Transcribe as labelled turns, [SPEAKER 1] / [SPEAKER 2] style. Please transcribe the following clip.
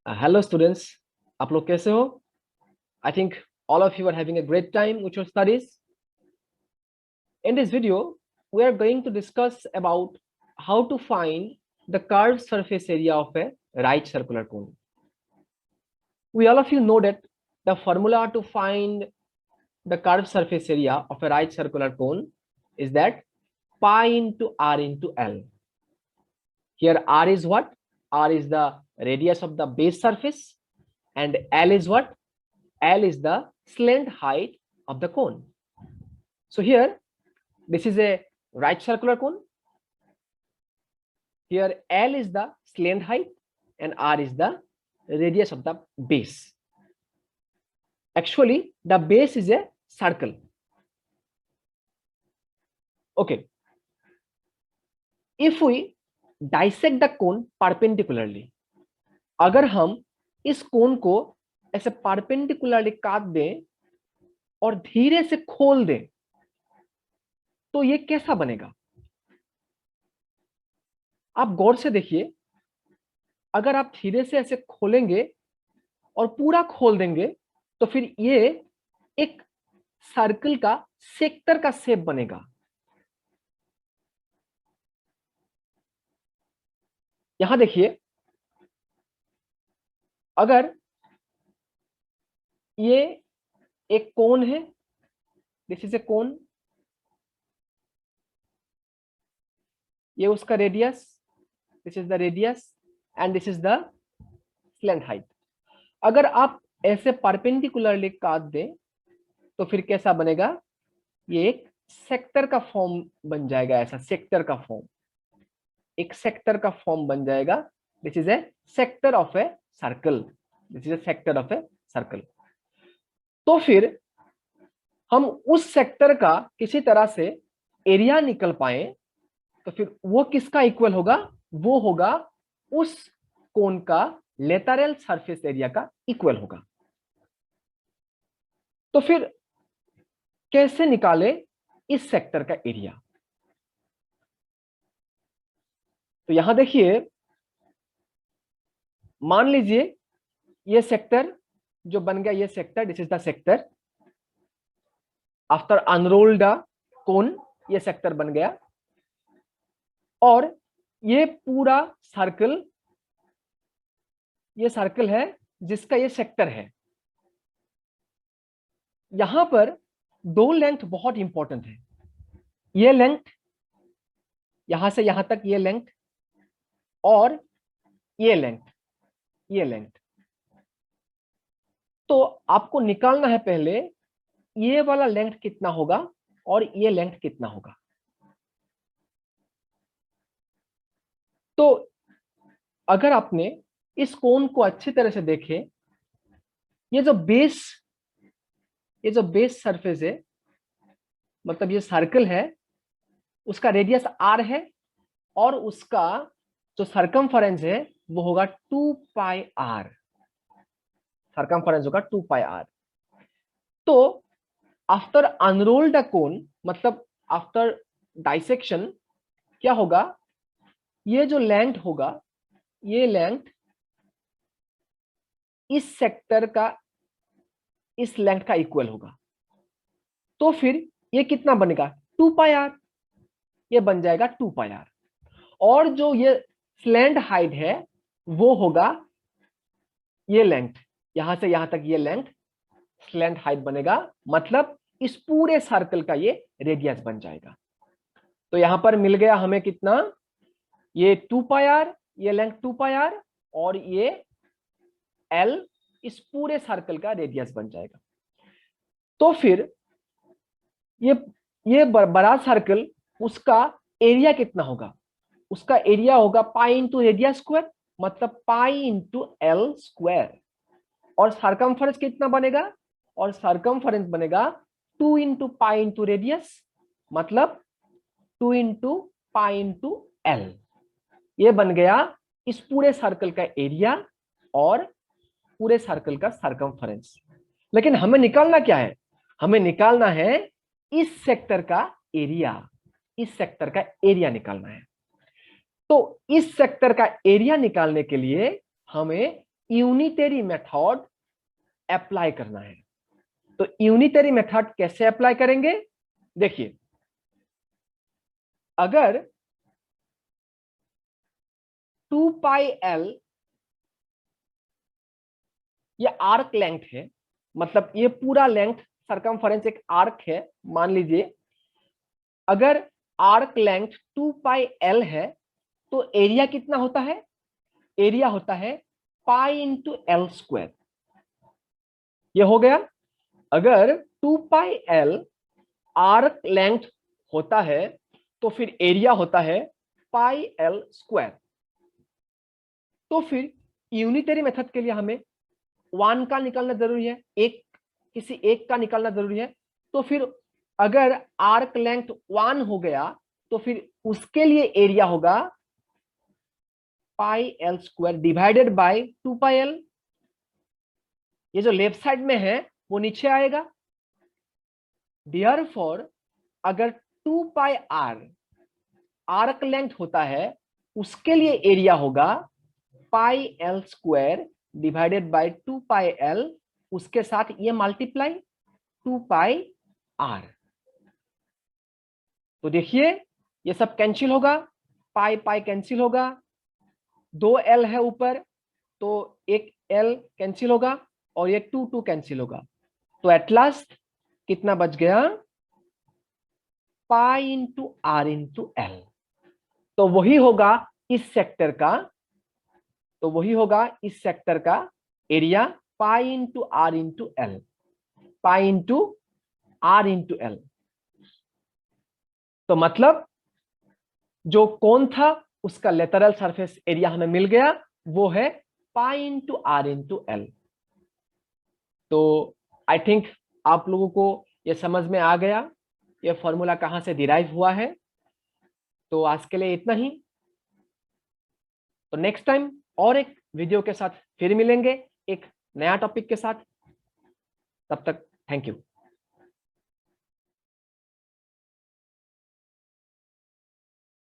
[SPEAKER 1] Hello students, आप लोग कैसे हो? I think all of you are having a great time with your studies. In this video, we are going to discuss about how to find the curved surface area of a right circular cone. We all of you know that the formula to find the curved surface area of a right circular cone is that pi into r into L. Here r is what? R is the radius of the base surface and L is what? L is the slant height of the cone. So here, this is a right circular cone. Here L is the slant height and R is the radius of the base. Actually, the base is a circle. Okay. If we dissect the cone perpendicularly, अगर हम इस कोन को ऐसे perpendicularly काट दें और धीरे से खोल दें तो ये कैसा बनेगा? आप गौर से देखिए, अगर आप धीरे से ऐसे खोलेंगे और पूरा खोल देंगे तो फिर ये एक सर्कल का सेक्टर का शेप बनेगा। यहां देखिए, अगर ये एक कोन है, दिस इज ए कोन, ये उसका radius, this is the radius and this is the slant height. अगर आप ऐसे परपेंडिकुलरली काट दें तो फिर कैसा बनेगा? ये एक सेक्टर का फॉर्म बन जाएगा। ऐसा सेक्टर का फॉर्म, एक सेक्टर का फॉर्म बन जाएगा। This is A sector of a circle, this is A sector of a circle. तो फिर हम उस सेक्टर का किसी तरह से एरिया निकल पाए तो फिर वो किसका इक्वल होगा? वो होगा उस कोन का लेटरल सरफेस एरिया का इक्वल होगा। तो फिर कैसे निकाले इस सेक्टर का एरिया? तो यहां देखिए, मान लीजिए ये सेक्टर जो बन गया, ये sector, this is the sector. After unroll the cone, ये सेक्टर बन गया और ये पूरा सर्कल, ये सर्कल है जिसका ये सेक्टर है। यहां पर दो लेंथ बहुत इंपॉर्टेंट है। ये लेंथ, यहां से यहां तक ये लेंथ, और ये लेंथ, ये लेंथ। तो आपको निकालना है पहले ये वाला लेंथ कितना होगा और ये लेंथ कितना होगा। तो अगर आपने इस कोन को अच्छी तरह से देखे, ये जो बेस सरफेस है, मतलब ये सर्कल है, उसका रेडियस r है और उसका जो सरकमफरेंस है वो होगा 2 पाई r। सरकमफरेंस होगा 2 पाई r। तो आफ्टर अनरोल द कोन, मतलब आफ्टर डाइसेक्शन, क्या होगा? ये जो लेंथ होगा, ये लेंथ इस सेक्टर का इस लेंथ का इक्वल होगा। तो फिर ये कितना बनेगा? 2 पाई r। ये बन जाएगा 2 पाई r। और जो ये स्लैंट हाइट है वो होगा ये लेंथ, यहां से यहां तक ये लेंथ स्लैंट हाइट बनेगा, मतलब इस पूरे सर्कल का ये रेडियस बन जाएगा। तो यहां पर मिल गया हमें कितना? ये 2 पाई r, ये लेंथ 2 पाई r और ये L इस पूरे सर्कल का रेडियस बन जाएगा। तो फिर ये बड़ा सर्कल, उसका एरिया कितना होगा? उसका एरिया होगा पाई इंटू रेडियस स्क्वायर, मतलब पाई इंटू L स्क्वायर। और सरकमफरेंस कितना बनेगा? और सरकमफरेंस बनेगा 2 इंटू पाई इंटू रेडियस, मतलब 2 इंटू पाई इंटू L। ये बन गया इस पूरे सर्कल का एरिया और पूरे सर्कल का सरकमफरेंस। लेकिन हमें निकालना क्या है? हमें निकालना है इस सेक्टर का एरिया। इस सेक्टर का एरिया निकालना है। तो इस सेक्टर का एरिया निकालने के लिए हमें यूनिटरी मेथड अप्लाई करना है। तो यूनिटरी मेथड कैसे अप्लाई करेंगे? देखिए, अगर 2 पाई एल ये आर्क लेंथ है, मतलब ये पूरा लेंथ सरकमफेरेंस एक आर्क है, मान लीजिए अगर आर्क लेंथ 2 पाई एल है तो एरिया कितना होता है? एरिया होता है पाई इंटू एल स्क्वायर। ये हो गया। अगर 2 पाई एल आर्क लेंथ होता है तो फिर एरिया होता है पाई एल स्क्वायर। तो फिर यूनिटरी मेथड के लिए हमें 1 का निकालना जरूरी है, किसी एक का निकालना जरूरी है। तो फिर अगर आर्क लेंथ 1 हो गया तो फिर उसके लिए एरिया होगा pi L square divided by 2 pi L. ये जो लेफ्ट साइड में है वो नीचे आएगा। देयरफॉर अगर 2 पाई आर आर्क लेंथ होता है उसके लिए एरिया होगा pi L square divided by 2 pi L, उसके साथ ये मल्टीप्लाई 2 पाई आर। तो देखिए ये सब कैंसिल होगा, पाई पाई कैंसिल होगा, 2 एल है ऊपर तो एक एल कैंसिल होगा और ये 2 2 कैंसिल होगा। तो एट लास्ट कितना बच गया? Pi into r into l. तो वही होगा इस सेक्टर का, तो वही होगा इस सेक्टर का area, pi into r into l, pi into r into l. तो मतलब जो कोन था उसका लेटरल सरफेस एरिया हमें मिल गया, वो है pi into r into l. तो आई थिंक आप लोगों को ये समझ में आ गया ये फॉर्मूला कहां से डिराइव हुआ है। तो आज के लिए इतना ही। तो नेक्स्ट टाइम और एक वीडियो के साथ फिर मिलेंगे, एक नया टॉपिक के साथ। तब तक थैंक यू।